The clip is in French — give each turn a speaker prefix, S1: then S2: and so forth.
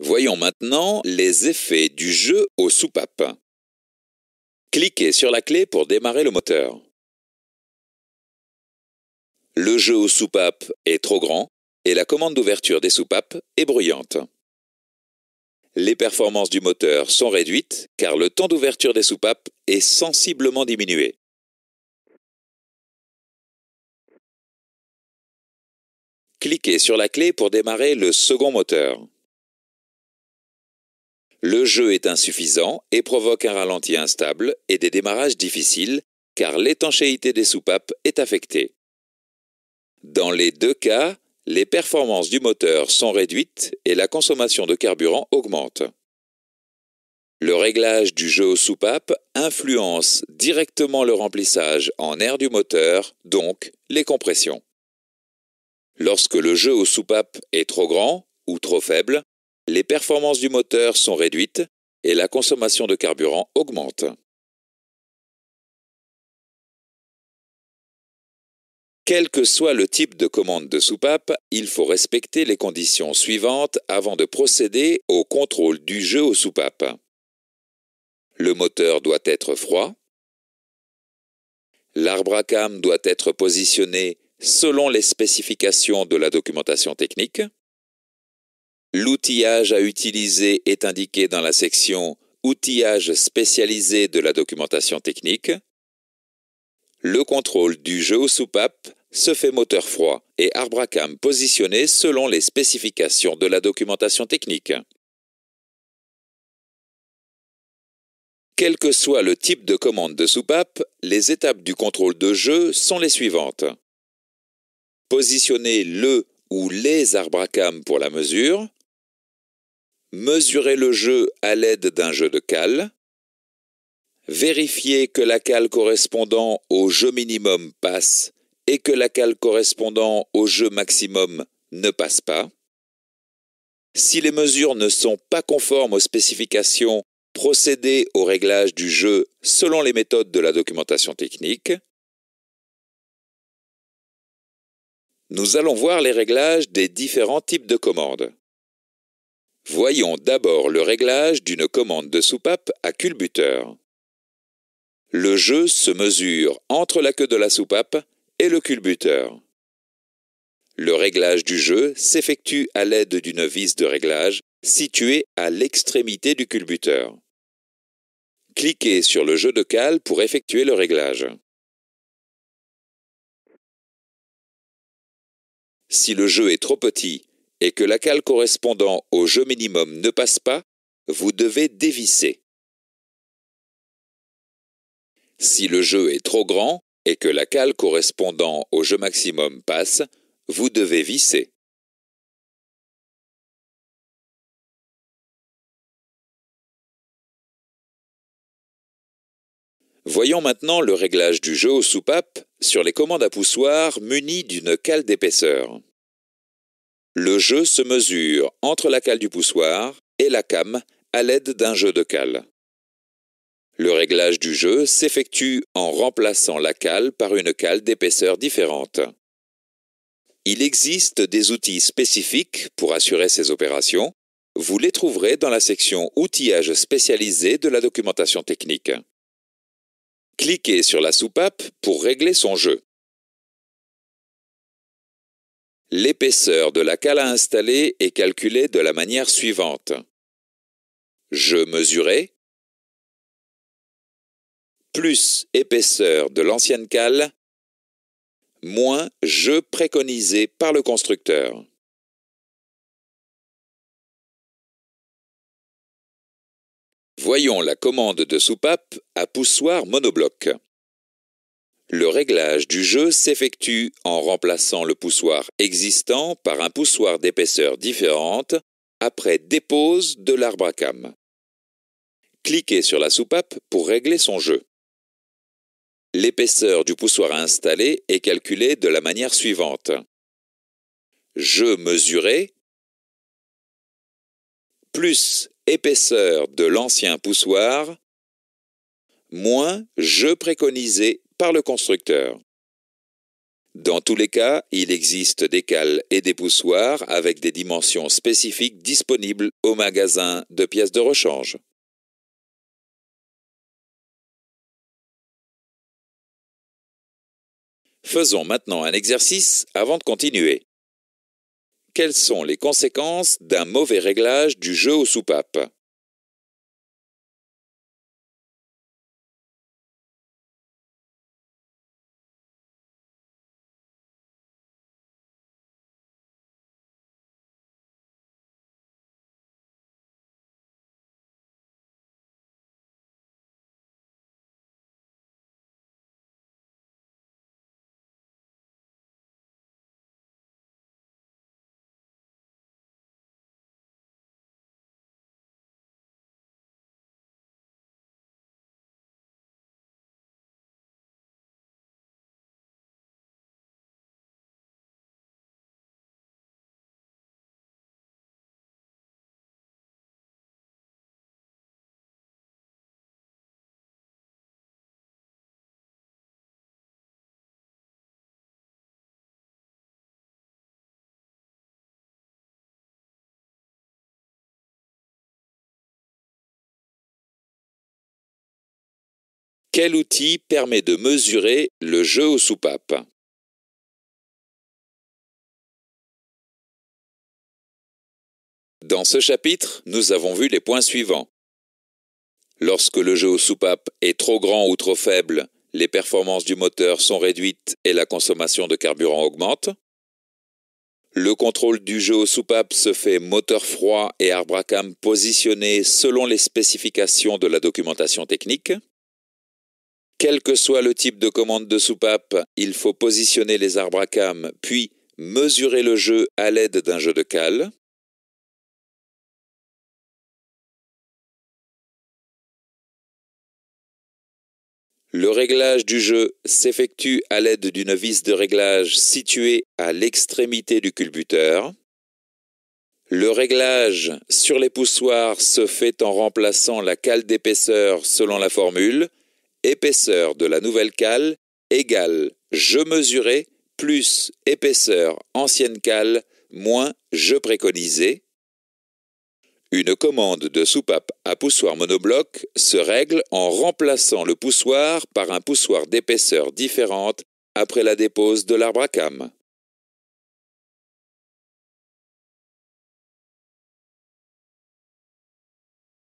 S1: Voyons maintenant les effets du jeu aux soupapes. Cliquez sur la clé pour démarrer le moteur. Le jeu aux soupapes est trop grand et la commande d'ouverture des soupapes est bruyante. Les performances du moteur sont réduites car le temps d'ouverture des soupapes est sensiblement diminué. Cliquez sur la clé pour démarrer le second moteur. Le jeu est insuffisant et provoque un ralenti instable et des démarrages difficiles car l'étanchéité des soupapes est affectée. Dans les deux cas, les performances du moteur sont réduites et la consommation de carburant augmente. Le réglage du jeu aux soupapes influence directement le remplissage en air du moteur, donc les compressions. Lorsque le jeu aux soupapes est trop grand ou trop faible, les performances du moteur sont réduites et la consommation de carburant augmente. Quel que soit le type de commande de soupape, il faut respecter les conditions suivantes avant de procéder au contrôle du jeu aux soupapes. Le moteur doit être froid. L'arbre à cam doit être positionné selon les spécifications de la documentation technique. L'outillage à utiliser est indiqué dans la section « Outillage spécialisé » de la documentation technique. Le contrôle du jeu aux soupapes se fait moteur froid et arbre à cam positionné selon les spécifications de la documentation technique. Quel que soit le type de commande de soupape, les étapes du contrôle de jeu sont les suivantes. Positionner le ou les arbres à cam pour la mesure. Mesurer le jeu à l'aide d'un jeu de cale. Vérifier que la cale correspondant au jeu minimum passe et que la cale correspondant au jeu maximum ne passe pas. Si les mesures ne sont pas conformes aux spécifications, procéder au réglage du jeu selon les méthodes de la documentation technique. Nous allons voir les réglages des différents types de commandes. Voyons d'abord le réglage d'une commande de soupape à culbuteur. Le jeu se mesure entre la queue de la soupape et le culbuteur. Le réglage du jeu s'effectue à l'aide d'une vis de réglage située à l'extrémité du culbuteur. Cliquez sur le jeu de cale pour effectuer le réglage. Si le jeu est trop petit et que la cale correspondant au jeu minimum ne passe pas, vous devez dévisser. Si le jeu est trop grand et que la cale correspondant au jeu maximum passe, vous devez visser. Voyons maintenant le réglage du jeu aux soupapes sur les commandes à poussoir munies d'une cale d'épaisseur. Le jeu se mesure entre la cale du poussoir et la cam à l'aide d'un jeu de cale. Le réglage du jeu s'effectue en remplaçant la cale par une cale d'épaisseur différente. Il existe des outils spécifiques pour assurer ces opérations. Vous les trouverez dans la section « Outillage spécialisé » de la documentation technique. Cliquez sur la soupape pour régler son jeu. L'épaisseur de la cale à installer est calculée de la manière suivante. Jeu mesuré plus épaisseur de l'ancienne cale moins jeu préconisé par le constructeur. Voyons la commande de soupape à poussoir monobloc. Le réglage du jeu s'effectue en remplaçant le poussoir existant par un poussoir d'épaisseur différente après dépose de l'arbre à cam. Cliquez sur la soupape pour régler son jeu. L'épaisseur du poussoir installé est calculée de la manière suivante. Jeu mesuré plus épaisseur de l'ancien poussoir moins jeu préconisé par le constructeur. Dans tous les cas, il existe des cales et des poussoirs avec des dimensions spécifiques disponibles au magasin de pièces de rechange. Faisons maintenant un exercice avant de continuer. Quelles sont les conséquences d'un mauvais réglage du jeu aux soupapes? Quel outil permet de mesurer le jeu aux soupapes? Dans ce chapitre, nous avons vu les points suivants. Lorsque le jeu aux soupapes est trop grand ou trop faible, les performances du moteur sont réduites et la consommation de carburant augmente. Le contrôle du jeu aux soupapes se fait moteur froid et arbre à cames positionnés selon les spécifications de la documentation technique. Quel que soit le type de commande de soupape, il faut positionner les arbres à cames, puis mesurer le jeu à l'aide d'un jeu de cale. Le réglage du jeu s'effectue à l'aide d'une vis de réglage située à l'extrémité du culbuteur. Le réglage sur les poussoirs se fait en remplaçant la cale d'épaisseur selon la formule épaisseur de la nouvelle cale égale jeu mesuré plus épaisseur ancienne cale moins jeu préconisé. Une commande de soupape à poussoir monobloc se règle en remplaçant le poussoir par un poussoir d'épaisseur différente après la dépose de l'arbre à cames.